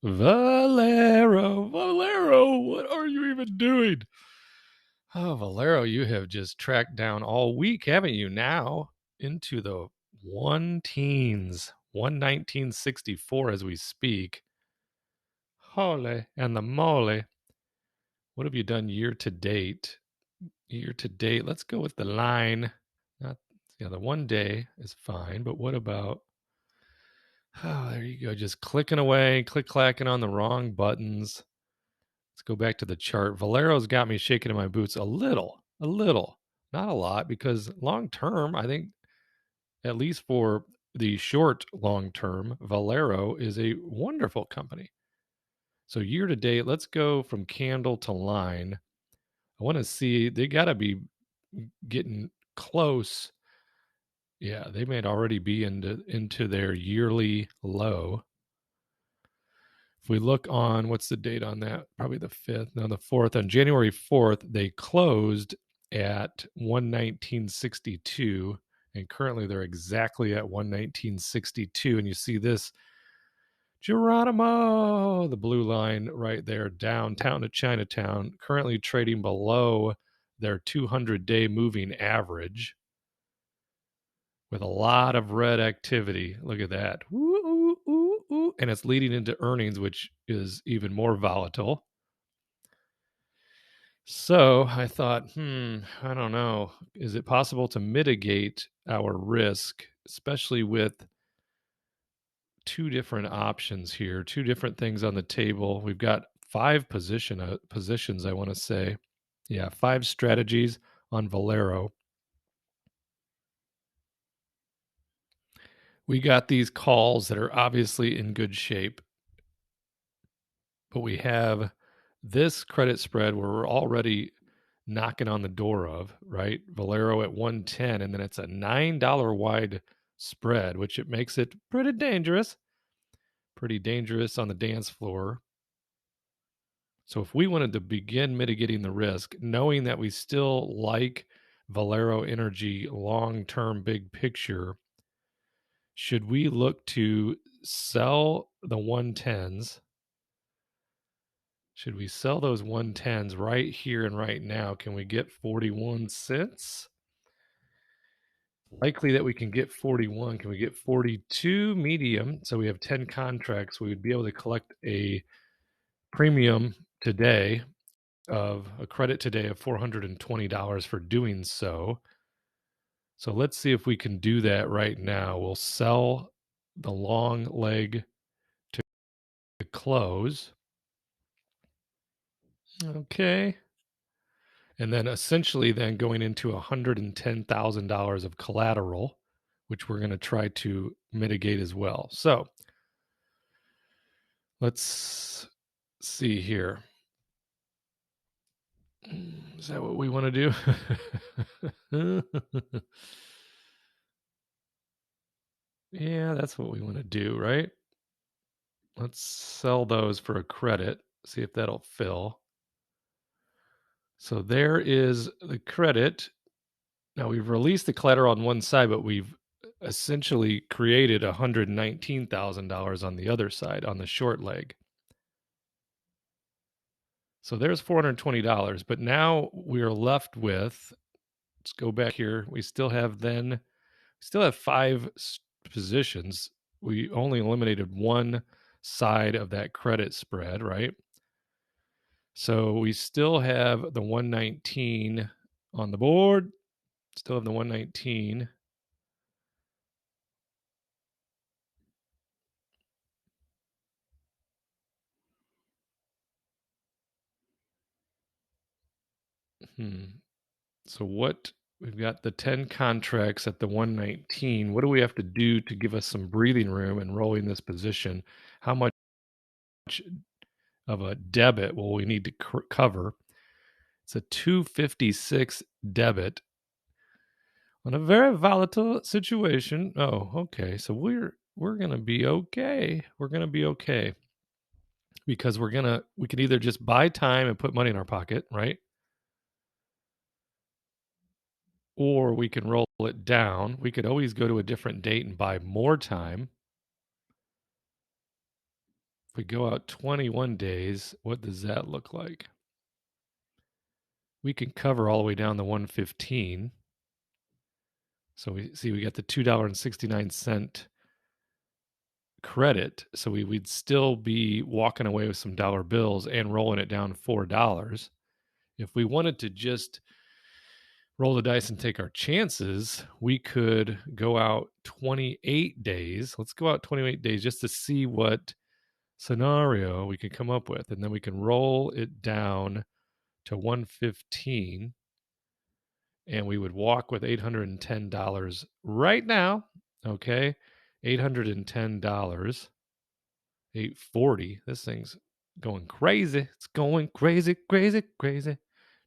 Valero, Valero, what are you even doing? Oh, Valero, you have just tracked down all week, haven't you? Now into the one teens, 119.64 as we speak. Holy and the moly. What have you done year to date? Year to date, let's go with the line. Not, yeah, the 1 day is fine, but what about, oh, there you go, just clicking away, click clacking on the wrong buttons. Let's go back to the chart. Valero's got me shaking in my boots a little, not a lot, because long term, I think, at least for the short long term, Valero is a wonderful company. So year to date, let's go from candle to line. I want to see, they got to be getting close. Yeah, they might already be into their yearly low. If we look on, what's the date on that? Probably the 5th. No, the 4th. On January 4th, they closed at 119.62, and currently they're exactly at 119.62. And you see this Geronimo, the blue line right there, downtown to Chinatown, currently trading below their 200-day moving average with a lot of red activity. Look at that. Ooh, ooh, ooh, ooh. And it's leading into earnings, which is even more volatile. So I thought, I don't know. Is it possible to mitigate our risk, especially with two different options here, two different things on the table? We've got five positions, I want to say. Yeah, five strategies on Valero. We got these calls that are obviously in good shape, but we have this credit spread where we're already knocking on the door of, right? Valero at 110, and then it's a $9 wide spread, which it makes it pretty dangerous on the dance floor. So if we wanted to begin mitigating the risk, knowing that we still like Valero Energy long-term big picture, should we look to sell the 110s? Should we sell those 110s right here and right now? Can we get 41 cents? Likely that we can get 41. Can we get 42 medium? So we have 10 contracts. We would be able to collect a premium today of a credit today of $420 for doing so. So let's see if we can do that right now. We'll sell the long leg to close. Okay. And then essentially then going into $110,000 of collateral, which we're going to try to mitigate as well. So let's see here. Is that what we want to do? Yeah, that's what we want to do, right? Let's sell those for a credit, see if that'll fill. So there is the credit. Now we've released the collateral on one side, but we've essentially created $119,000 on the other side, on the short leg. So there's $420, but now we're left with, let's go back here. We still have five positions. We only eliminated one side of that credit spread, right? So we still have the 119 on the board. Still have the 119. So what, we've got the 10 contracts at the 119. What do we have to do to give us some breathing room in rolling this position? How much of a debit will we need to cover? It's a 256 debit on a very volatile situation. Oh, okay. So we're going to be okay. We're going to be okay because we can either just buy time and put money in our pocket, right? Or we can roll it down. We could always go to a different date and buy more time. If we go out 21 days, what does that look like? We can cover all the way down to 115. So we got the $2.69 credit. So we'd still be walking away with some dollar bills and rolling it down $4. If we wanted to just roll the dice and take our chances, we could go out 28 days. Let's go out 28 days just to see what scenario we can come up with. And then we can roll it down to 115 and we would walk with $810 right now. Okay. $810, 840. This thing's going crazy. It's going crazy, crazy, crazy.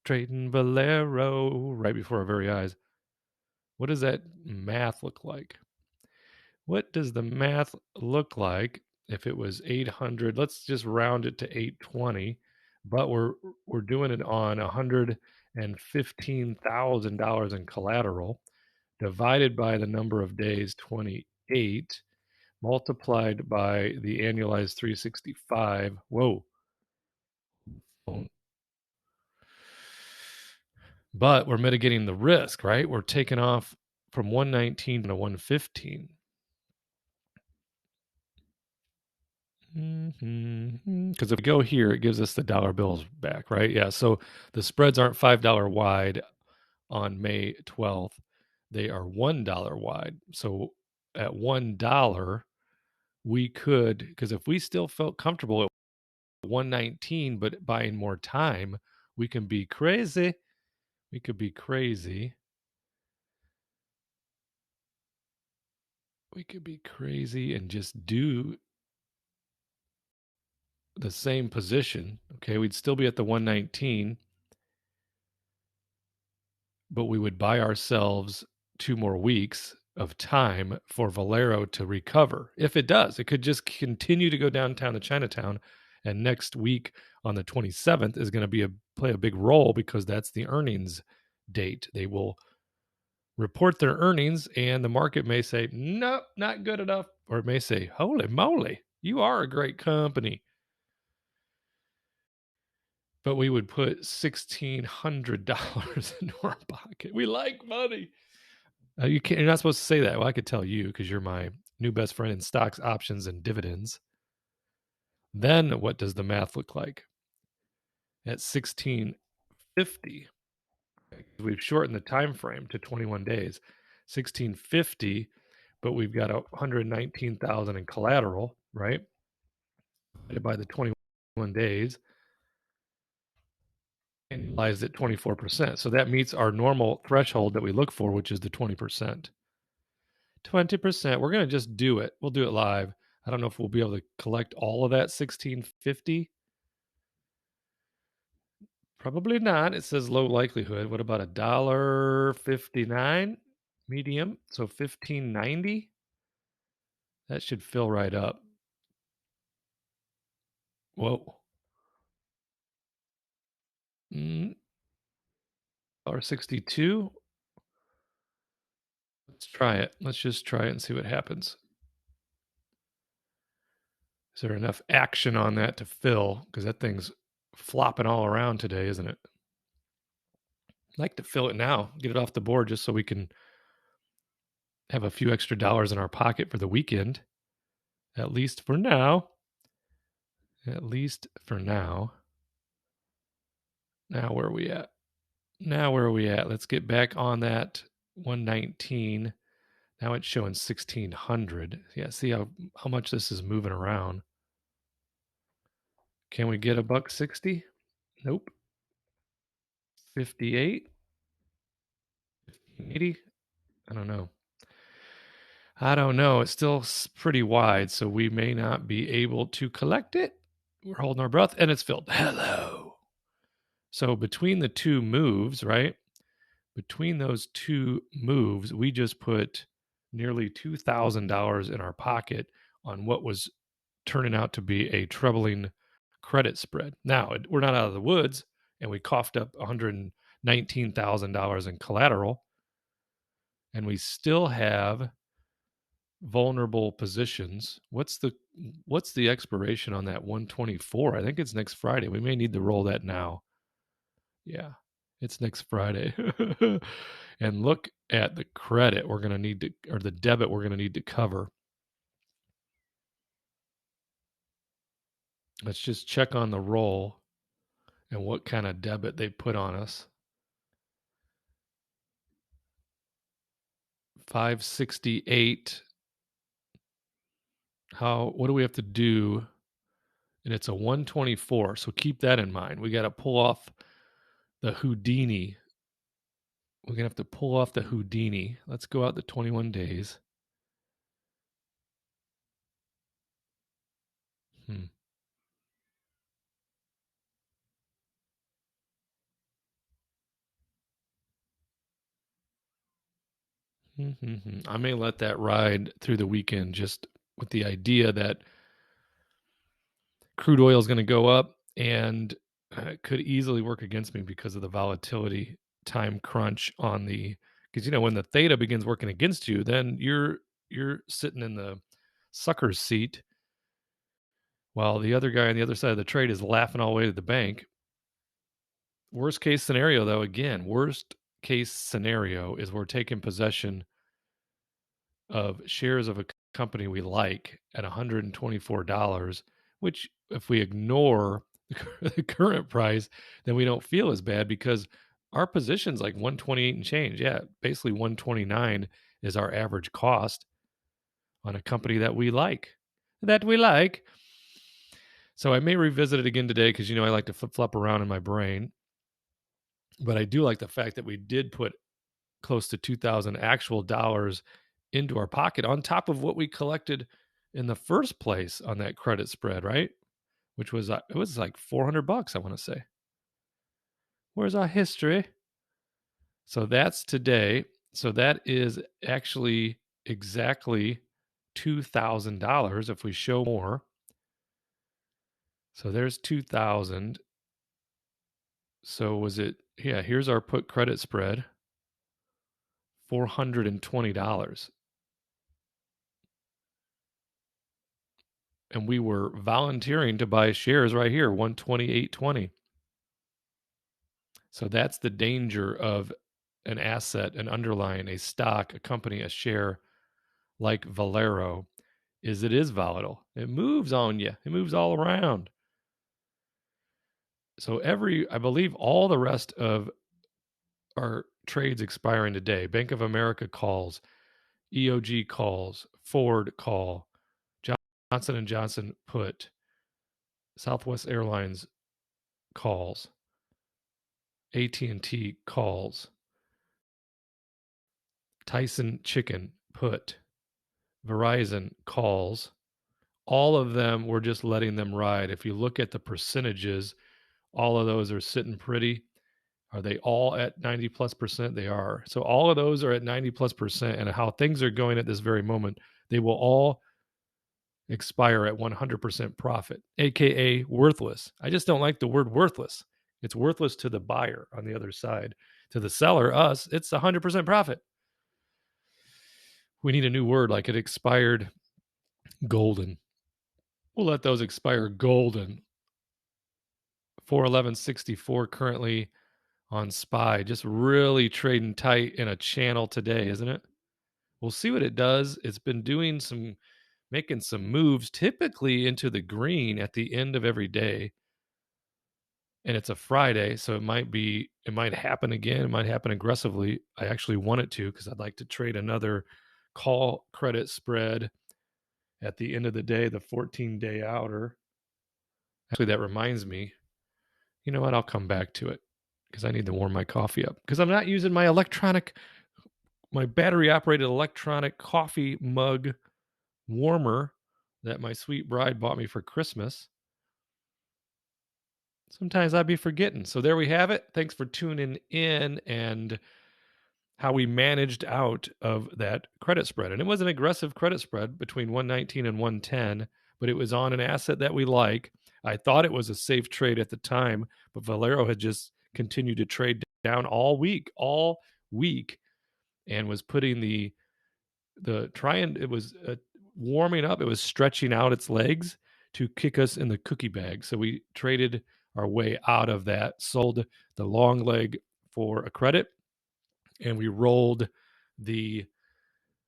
Trading Valero right before our very eyes. What does that math look like? What does the math look like if it was 800? Let's just round it to 820, but we're doing it on $115,000 in collateral divided by the number of days, 28, multiplied by the annualized 365. Whoa. But we're mitigating the risk, right? We're taking off from 119 to 115. Because if we go here, it gives us the dollar bills back, right? Yeah. So the spreads aren't $5 wide on May 12th. They are $1 wide. So at $1, we could, because if we still felt comfortable at 119, but buying more time, we can be crazy. We could be crazy. We could be crazy and just do the same position. Okay. We'd still be at the 119, but we would buy ourselves 2 more weeks of time for Valero to recover. If it does, it could just continue to go downtown to Chinatown. And next week on the 27th is going to play a big role because that's the earnings date. They will report their earnings and the market may say, nope, not good enough. Or it may say, holy moly, you are a great company. But we would put $1,600 into our pocket. We like money. You're not supposed to say that. Well, I could tell you because you're my new best friend in stocks, options, and dividends. Then what does the math look like? At 1650, we've shortened the time frame to 21 days. 1650, but we've got 119,000 in collateral, right? Divided by the 21 days, annualized at 24%. So that meets our normal threshold that we look for, which is the 20%. 20%. We're going to just do it. We'll do it live. I don't know if we'll be able to collect all of that 1650. Probably not. It says low likelihood. What about $1.59 medium? So 1590. That should fill right up. Whoa. $1.62. Let's try it. Let's just try it and see what happens. Is there enough action on that to fill? Because that thing's flopping all around today, isn't it? I'd like to fill it now, get it off the board just so we can have a few extra dollars in our pocket for the weekend. At least for now. At least for now. Now where are we at? Let's get back on that 119. Now it's showing 1600. Yeah, see how much this is moving around. Can we get $1.60? Nope. 58? 80? I don't know. It's still pretty wide, so we may not be able to collect it. We're holding our breath, and it's filled. Hello. So between the two moves, right? Between those two moves, we just put nearly $2,000 in our pocket on what was turning out to be a troubling credit spread. Now, we're not out of the woods, and we coughed up $119,000 in collateral, and we still have vulnerable positions. What's the expiration on that 124? I think it's next Friday. We may need to roll that now. Yeah, it's next Friday. And look at the credit we're going to need to, or the debit we're going to need to cover. Let's just check on the roll and what kind of debit they put on us. 568. What do we have to do? And it's a 124. So keep that in mind. We got to pull off the Houdini. We're going to have to pull off the Houdini. Let's go out the 21 days. I may let that ride through the weekend just with the idea that crude oil is going to go up and it could easily work against me because of the volatility time crunch on the, because when the theta begins working against you, then you're sitting in the sucker's seat while the other guy on the other side of the trade is laughing all the way to the bank. Worst case scenario, though, again, worst case scenario is we're taking possession of shares of a company we like at $124, which if we ignore the current price, then we don't feel as bad because our position's like 128 and change. Yeah, basically 129 is our average cost on a company that we like. So I may revisit it again today because I like to flip-flop around in my brain. But I do like the fact that we did put close to 2,000 actual dollars into our pocket on top of what we collected in the first place on that credit spread, right? Which was it was like $400, I want to say. Where's our history? So that's today. So that is actually exactly $2,000 if we show more. So there's 2,000. So was it? Yeah, here's our put credit spread. $420. And we were volunteering to buy shares right here, 128.20. So that's the danger of an asset, an underlying, a stock, a company, a share like Valero, is it is volatile. It moves on you. It moves all around. So I believe all the rest of our trades expiring today. Bank of America calls, EOG calls, Ford call, Johnson & Johnson put, Southwest Airlines calls, AT&T calls, Tyson Chicken put, Verizon calls. All of them, we're just letting them ride. If you look at the percentages, all of those are sitting pretty. Are they all at 90 plus percent? They are. So all of those are at 90 plus percent. And how things are going at this very moment, they will all expire at 100% profit, AKA worthless. I just don't like the word worthless. It's worthless to the buyer on the other side. To the seller, us, it's 100% profit. We need a new word like it expired golden. We'll let those expire golden. 411.64 currently on SPY, just really trading tight in a channel today, isn't it? We'll see what it does. It's been making some moves, typically into the green at the end of every day. And it's a Friday, so it might happen again. It might happen aggressively. I actually want it to because I'd like to trade another call credit spread at the end of the day, the 14-day outer. Actually, that reminds me, you know what? I'll come back to it because I need to warm my coffee up because I'm not using my battery operated electronic coffee mug warmer that my sweet bride bought me for Christmas. Sometimes I'd be forgetting. So there we have it. Thanks for tuning in and how we managed out of that credit spread. And it was an aggressive credit spread between 119 and 110, but it was on an asset that we like. I thought it was a safe trade at the time, but Valero had just continued to trade down all week, and was putting the the Triand, it was warming up. It was stretching out its legs to kick us in the cookie bag. So we traded our way out of that, sold the long leg for a credit, and we rolled the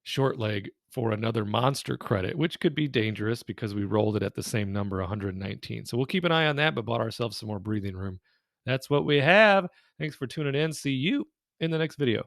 short leg for another monster credit, which could be dangerous because we rolled it at the same number, 119. So we'll keep an eye on that, but bought ourselves some more breathing room. That's what we have. Thanks for tuning in. See you in the next video.